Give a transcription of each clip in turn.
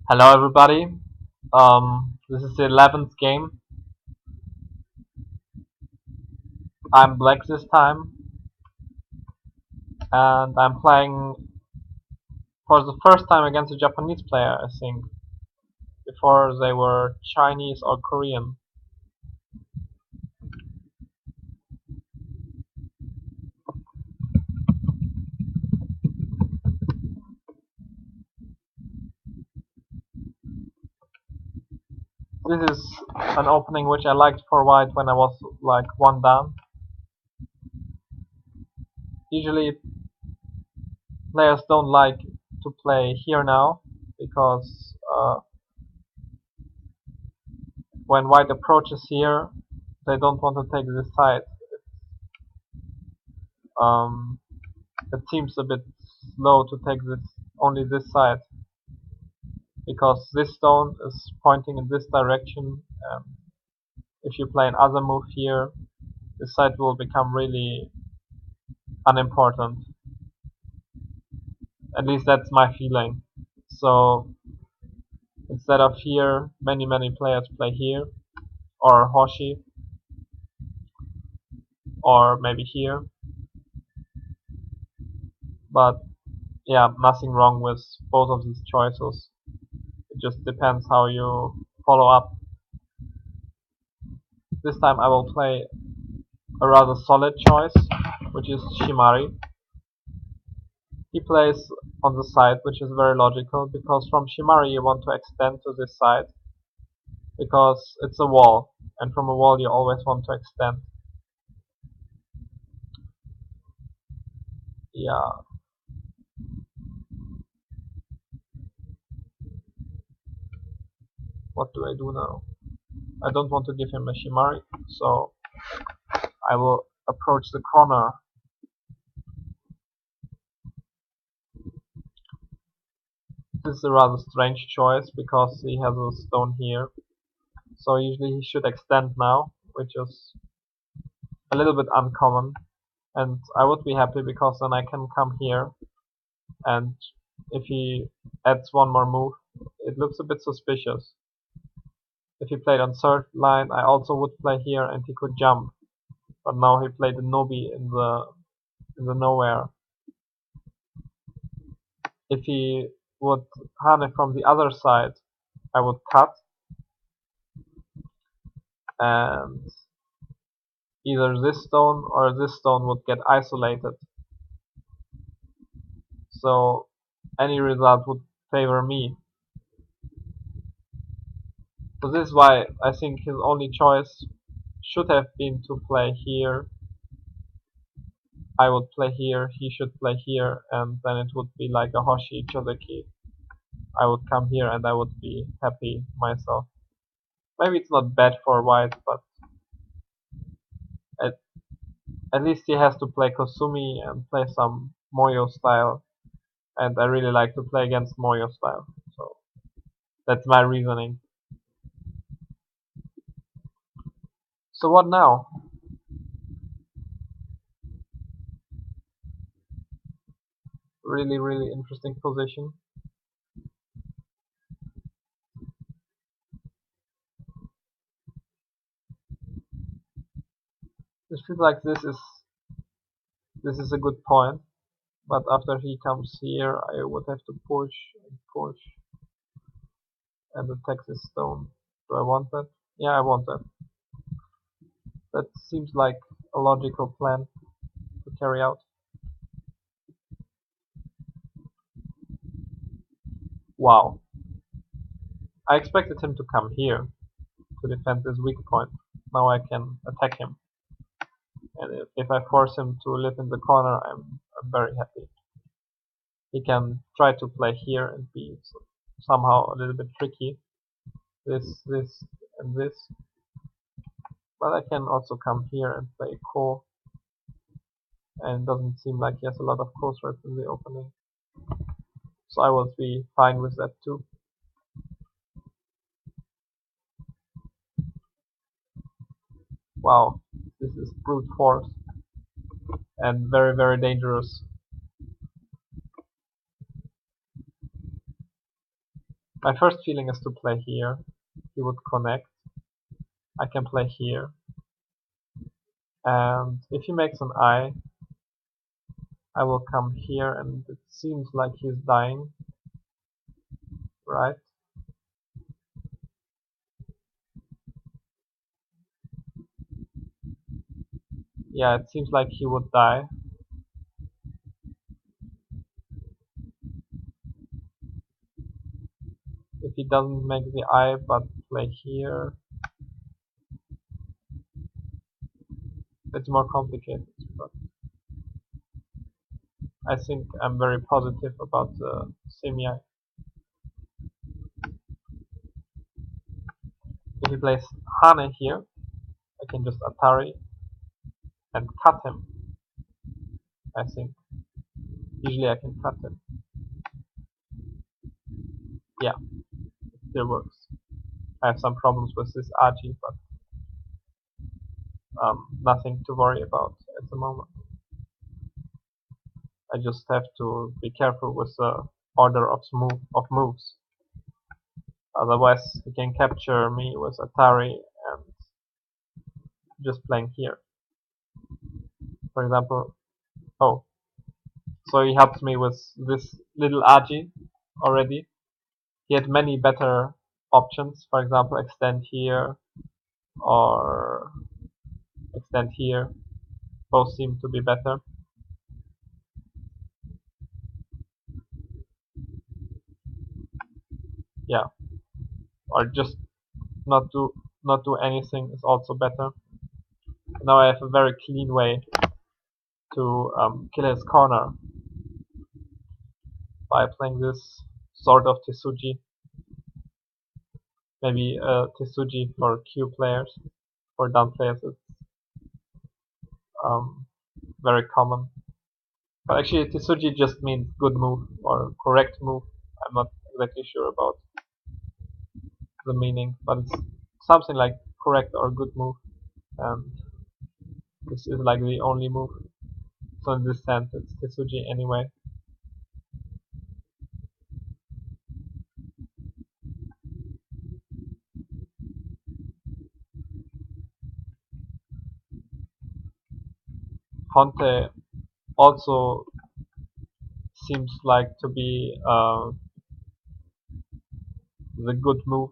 Hello everybody. This is the 11th game. I'm black this time, and I'm playing for the first time against a Japanese player, I think. Before they were Chinese or Korean. This is an opening which I liked for white when I was like one down. Usually players don't like to play here now because when white approaches here, they don't want to take this side. Um, it seems a bit slow to take this only this side because this stone is pointing in this direction. If you play another move here, this side will become really unimportant. At least that's my feeling. So instead of here, many players play here or Hoshi or maybe here. But yeah, nothing wrong with both of these choices. It just depends how you follow up. This time I will play a rather solid choice, which is Shimari. He plays on the side, which is very logical, because from Shimari you want to extend to this side, because it's a wall, and from a wall you always want to extend. Yeah, what do I do now? I don't want to give him a Shimari, so I will approach the corner. This is a rather strange choice, because he has a stone here. So usually he should extend now, which is a little bit uncommon. And I would be happy because then I can come here, and if he adds one more move, it looks a bit suspicious. If he played on third line, I also would play here and he could jump. But now he played the Nobi in the nowhere. If he would Hane from the other side, I would cut, and either this stone or this stone would get isolated. So any result would favor me. So this is why I think his only choice should have been to play here. I would play here, he should play here, and then it would be like a Hoshi Chozeki. I would come here and I would be happy myself. Maybe it's not bad for white, but at, at least he has to play Kosumi and play some Moyo style, and I really like to play against Moyo style. So that's my reasoning. So what now? Really interesting position. It feels like this is a good point, but after he comes here, I would have to push and push and attack this stone. Do I want that? Yeah, I want that. That seems like a logical plan to carry out. Wow. I expected him to come here to defend this weak point. Now I can attack him. And if I force him to live in the corner, I'm very happy. He can try to play here and be somehow a little bit tricky. This, and this. But I can also come here and play Ko. And it doesn't seem like he has a lot of Ko threats in the opening. So I will be fine with that too. Wow, this is brute force. And very dangerous. My first feeling is to play here. He would connect. I can play here. And if he makes an I will come here, and it seems like he's dying, right? Yeah, it seems like he would die. If he doesn't make the I but play here, it's more complicated. But I think I'm very positive about the semi-I. If he plays Hane here, I can just Atari and cut him, I think. Usually I can cut him. Yeah, it still works. I have some problems with this Aji, but nothing to worry about at the moment. I just have to be careful with the order of moves. Otherwise, he can capture me with Atari and just playing here. For example, oh, so he helped me with this little Aji already. He had many better options. For example, extend here or extend here. Both seem to be better. Yeah, or just not do anything is also better. Now I have a very clean way to kill his corner by playing this sort of Tsuji. Maybe Tsuji for Q players. For down players it's very common. But actually Tsuji just means good move or correct move. I'm not exactly sure about the meaning, but it's something like correct or good move, and this is like the only move. So in this sense it's Tsuji anyway. Honte also seems like to be the good move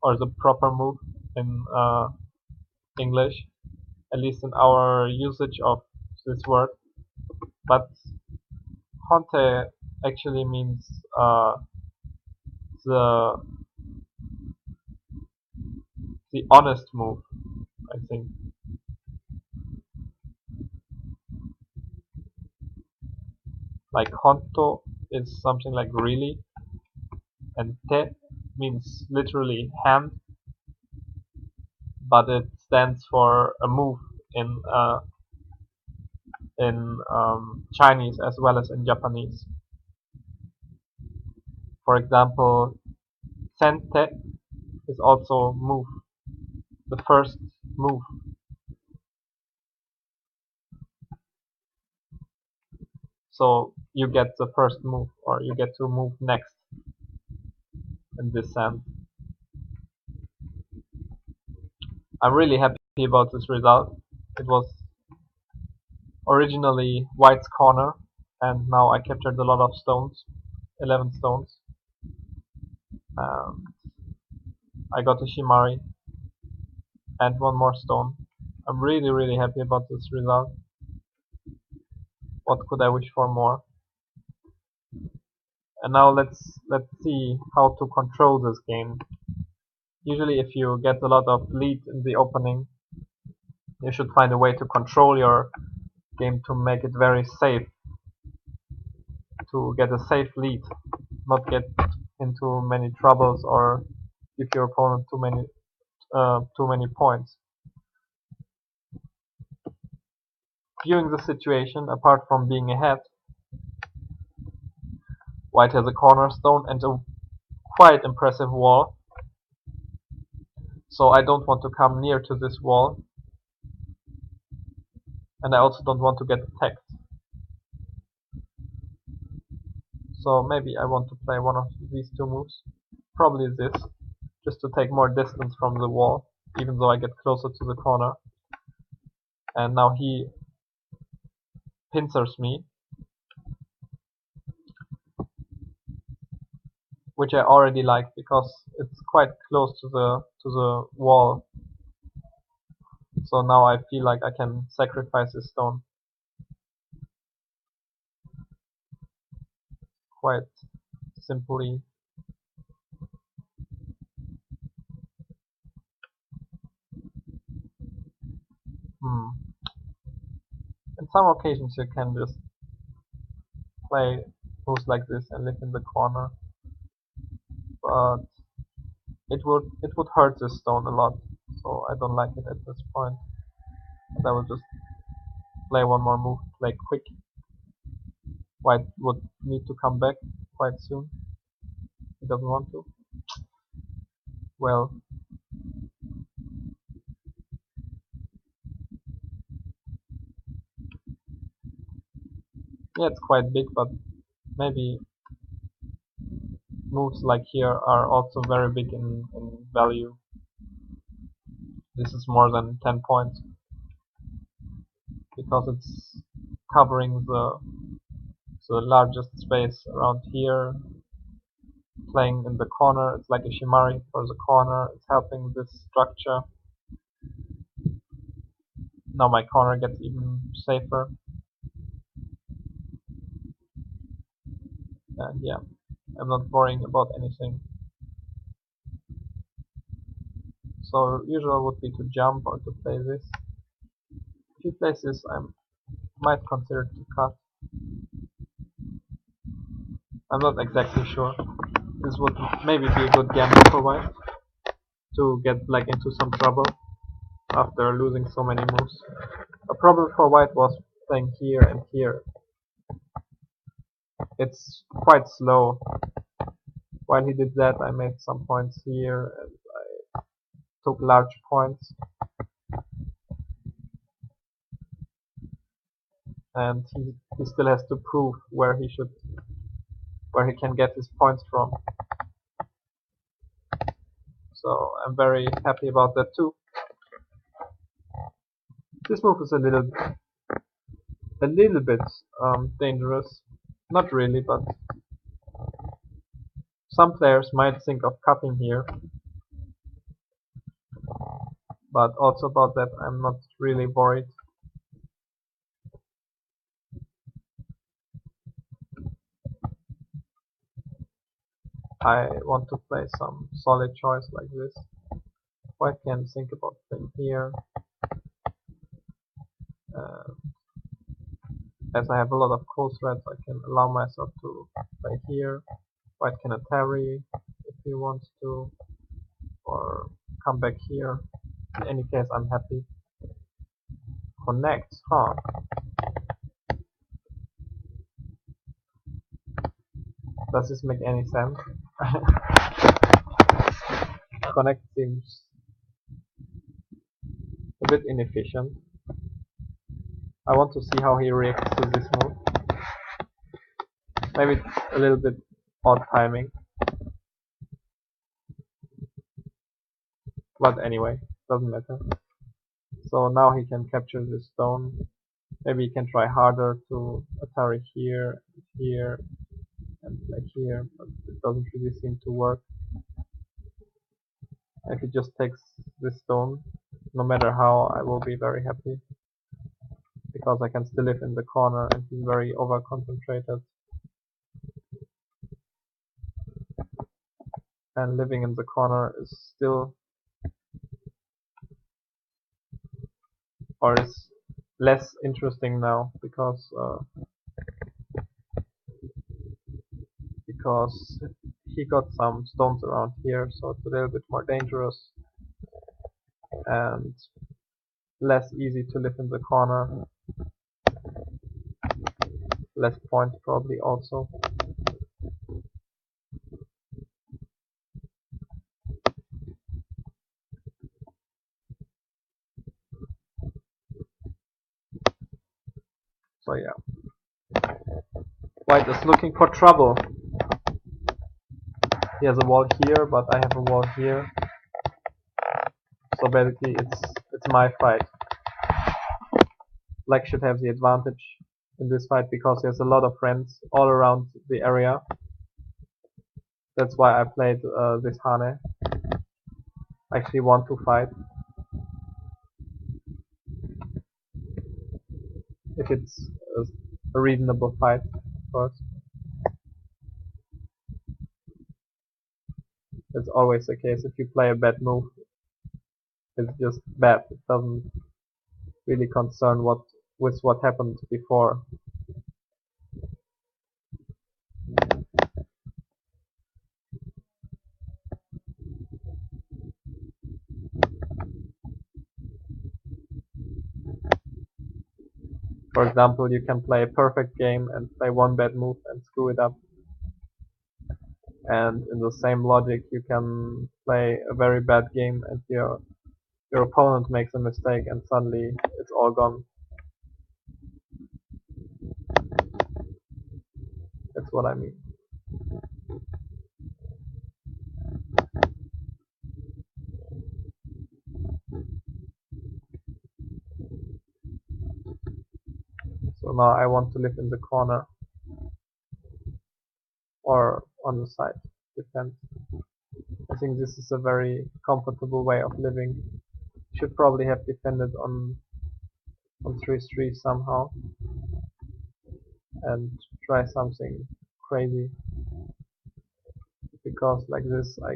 or the proper move in English, at least in our usage of this word. But Honte actually means the honest move, I think. Like Honto is something like really, and Te means literally hand, but it stands for a move in Chinese as well as in Japanese. For example, Sente is also move, the first move. So you get the first move, or you get to move next in this sense. I'm really happy about this result. It was originally white's corner, and now I captured a lot of stones, 11 stones. I got a Shimari and one more stone. I'm really happy about this result. What could I wish for more? And now let's see how to control this game. Usually if you get a lot of lead in the opening, you should find a way to control your game to make it very safe. To get a safe lead, not get into many troubles or give your opponent too many points. Viewing the situation, apart from being ahead, white has a cornerstone and a quite impressive wall. So I don't want to come near to this wall. And I also don't want to get attacked. So maybe I want to play one of these two moves. Probably this, just to take more distance from the wall, even though I get closer to the corner. And now he pincers me, which I already like because it's quite close to the wall. So now I feel like I can sacrifice this stone quite simply. In some occasions you can just play moves like this and live in the corner, but it would hurt this stone a lot, so I don't like it at this point. And I will just play one more move, play quick. White would need to come back quite soon. He doesn't want to. Well, yeah, it's quite big, but maybe moves like here are also very big in value. This is more than 10 points because it's covering the largest space around here. Playing in the corner, it's like a Shimari for the corner. It's helping this structure. Now my corner gets even safer. And yeah, I'm not worrying about anything. So usual would be to jump or to play this. If he plays this, I might consider to cut. I'm not exactly sure. This would maybe be a good gamble for white to get black into some trouble after losing so many moves. A problem for white was playing here and here. It's quite slow. While he did that, I made some points here and I took large points. And he still has to prove where he can get his points from. So I'm very happy about that too. This move is a little bit dangerous. Not really, but some players might think of cutting here. But also about that, I'm not really worried. I want to play some solid choice like this. White can think about playing here. Uh, as I have a lot of cold threads, I can allow myself to play here. White can Atari if he wants to, or come back here. In any case, I'm happy. Connect, huh? Does this make any sense? Connect seems a bit inefficient. I want to see how he reacts to this move. Maybe it's a little bit odd timing. But anyway, doesn't matter. So now he can capture this stone. Maybe he can try harder to Atari here, here, and like here, but it doesn't really seem to work. If he just takes this stone, no matter how, I will be very happy. Because I can still live in the corner and he's very over-concentrated. And living in the corner is still, or is less interesting now because he got some stones around here, so it's a little bit more dangerous and less easy to live in the corner. Less points probably also. So yeah. White is looking for trouble. He has a wall here, but I have a wall here. So basically it's my fight. Black should have the advantage in this fight because he has a lot of friends all around the area. That's why I played this Hane. I actually want to fight. If it's a reasonable fight, of course. It's always the case. If you play a bad move, it's just bad. It doesn't really concern with what happened before. For example, you can play a perfect game and play one bad move and screw it up. And in the same logic, you can play a very bad game and your opponent makes a mistake and suddenly it's all gone. That's what I mean. So now I want to live in the corner or on the side. Depends. I think this is a very comfortable way of living. Should probably have defended on 3-3 somehow and try something crazy, because like this I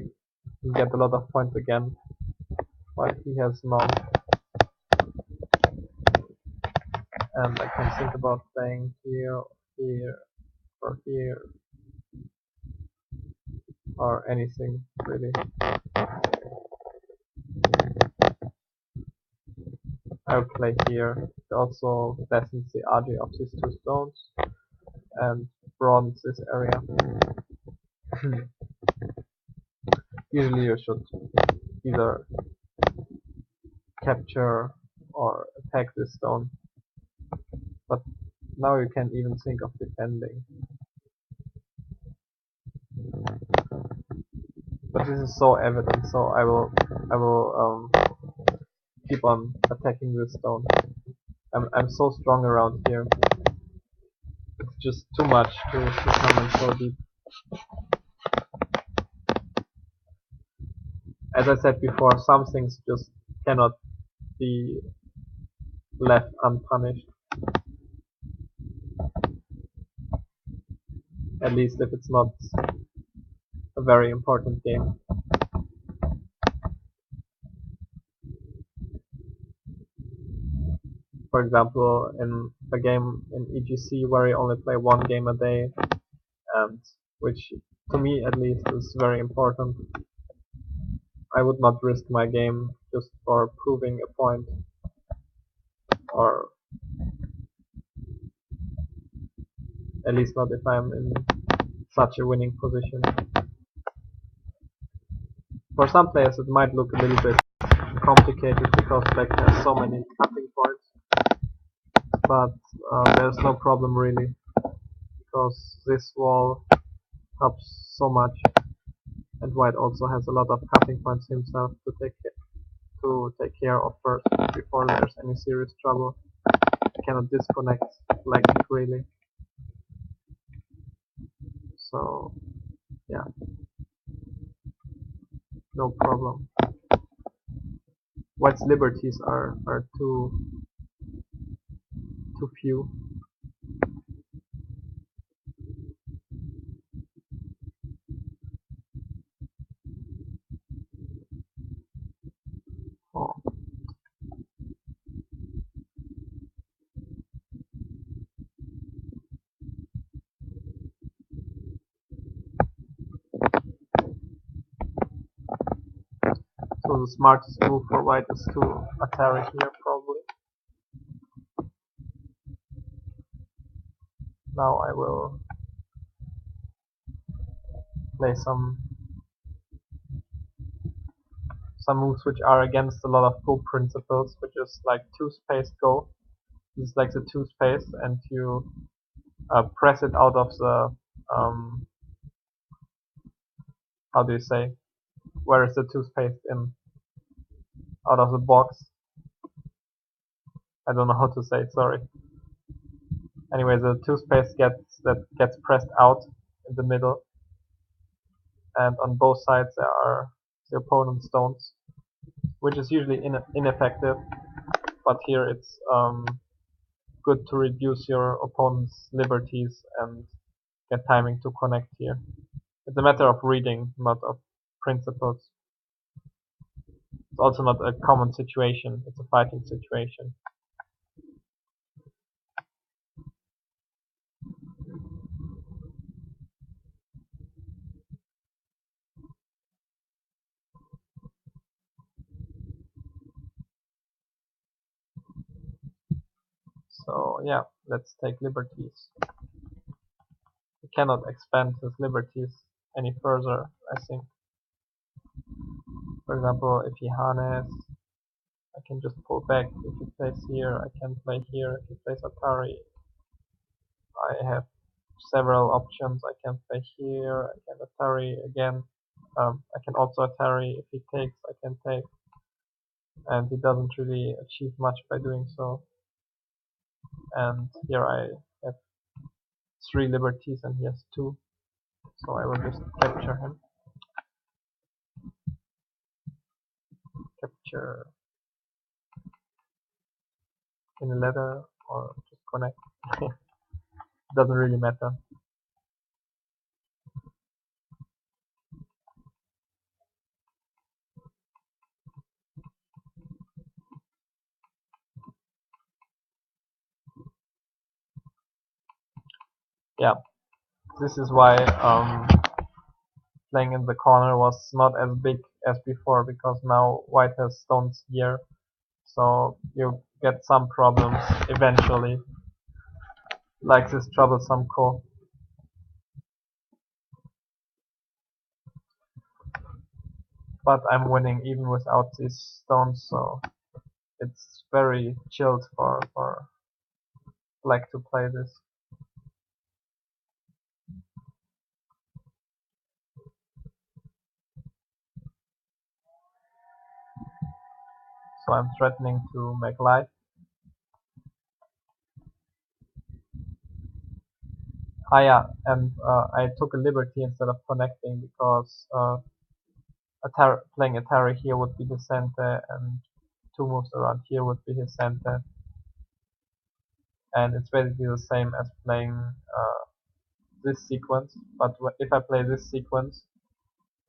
can get a lot of points again while he has none, and I can think about playing here, here, or here, or anything really. I'll play here. It also lessens the RG of these two stones and broadens this area. Usually you should either capture or attack this stone, but now you can even think of defending. But this is so evident, so I will keep on attacking this stone. I'm so strong around here. It's just too much to come in so deep. As I said before, some things just cannot be left unpunished. At least if it's not a very important game. For example, in a game in EGC where you only play one game a day, and which to me at least is very important, I would not risk my game just for proving a point, or at least not if I'm in such a winning position. For some players it might look a little bit complicated because Black has so many cutting points, but there's no problem really, because this wall helps so much, and White also has a lot of cutting points himself to take care of first before there's any serious trouble. You cannot disconnect Black really. So yeah, no problem. White's liberties are too few. Oh. So the smartest move for White is to attack here probably. Now I will play some moves which are against a lot of Go principles, which is like 2-space Go. This is like the 2-space, and you press it out of the um, how do you say? Where is the toothpaste in? Out of the box. I don't know how to say it. Sorry. Anyway, the toothpaste gets pressed out in the middle, and on both sides there are the opponent's stones, which is usually ineffective. But here it's good to reduce your opponent's liberties and get timing to connect here. It's a matter of reading, not of principles. It's also not a common situation, it's a fighting situation. So yeah, let's take liberties. He cannot expand his liberties any further, I think. For example, if he harness, I can just pull back. If he plays here, I can play here. If he plays Atari, I have several options. I can play here, I can Atari again. I can also Atari. If he takes, I can take. And he doesn't really achieve much by doing so. And here I have 3 liberties and he has 2. So I will just capture him. Capture in a ladder or just connect. Doesn't really matter. Yeah, this is why playing in the corner was not as big as before, because now white has stones here, so you get some problems eventually, like this troublesome ko. But I'm winning even without these stones, so it's very chilled for black to play this. So I'm threatening to make life. Ah yeah, and I took a liberty instead of connecting, because playing Atari here would be the center, and 2 moves around here would be his center. And it's basically the same as playing this sequence, but if I play this sequence,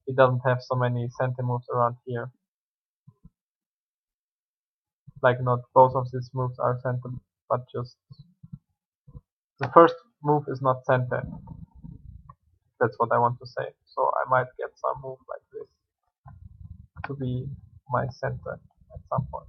it doesn't have so many center moves around here. Like, not both of these moves are center, but just the first move is not center. That's what I want to say. So I might get some move like this to be my center at some point.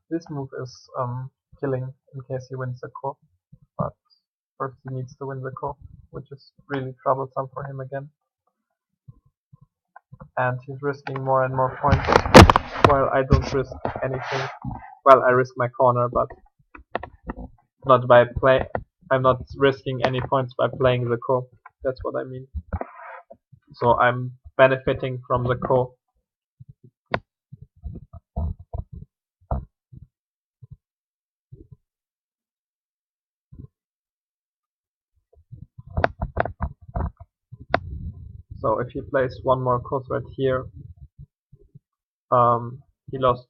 This move is killing in case he wins the ko, but first he needs to win the ko, which is really troublesome for him again. And he's risking more and more points, while I don't risk anything. Well, I risk my corner, but not by play. I'm not risking any points by playing the ko. That's what I mean. So I'm benefiting from the ko. So if he plays one more ko right here, he lost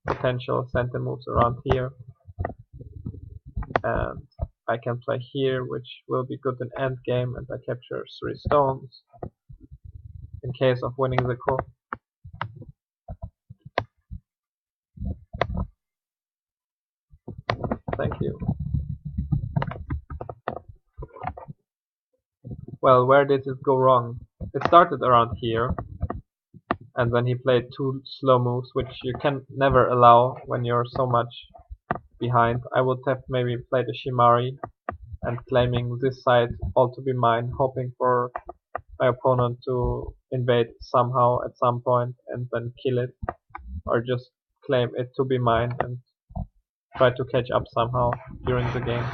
potential center moves around here, and I can play here, which will be good in endgame, and I capture 3 stones in case of winning the ko. Thank you. Well, where did it go wrong? It started around here, and then he played 2 slow moves, which you can never allow when you're so much behind. I would have maybe played a Shimari and claiming this side all to be mine, hoping for my opponent to invade somehow at some point and then kill it, or just claim it to be mine and try to catch up somehow during the game.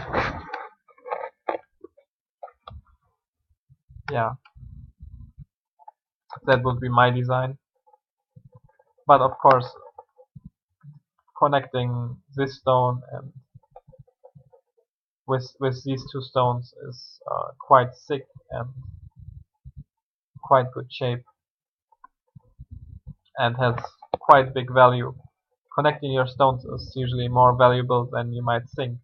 Yeah, that would be my design. But of course, connecting this stone and with these two stones is quite sick and quite good shape and has quite big value. Connecting your stones is usually more valuable than you might think,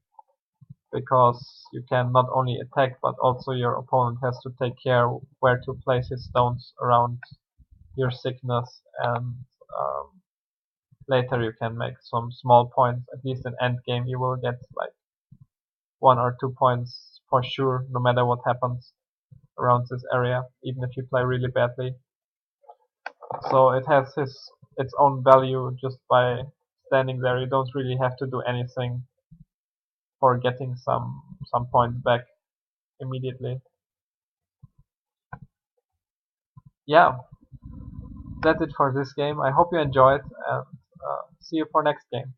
because you can not only attack, but also your opponent has to take care where to place his stones around your sickness, and um, later you can make some small points. At least in end game you will get like 1 or 2 points for sure, no matter what happens around this area, even if you play really badly. So it has its own value just by standing there. You don't really have to do anything for getting some points back immediately. Yeah, that's it for this game. I hope you enjoyed, and see you for next game.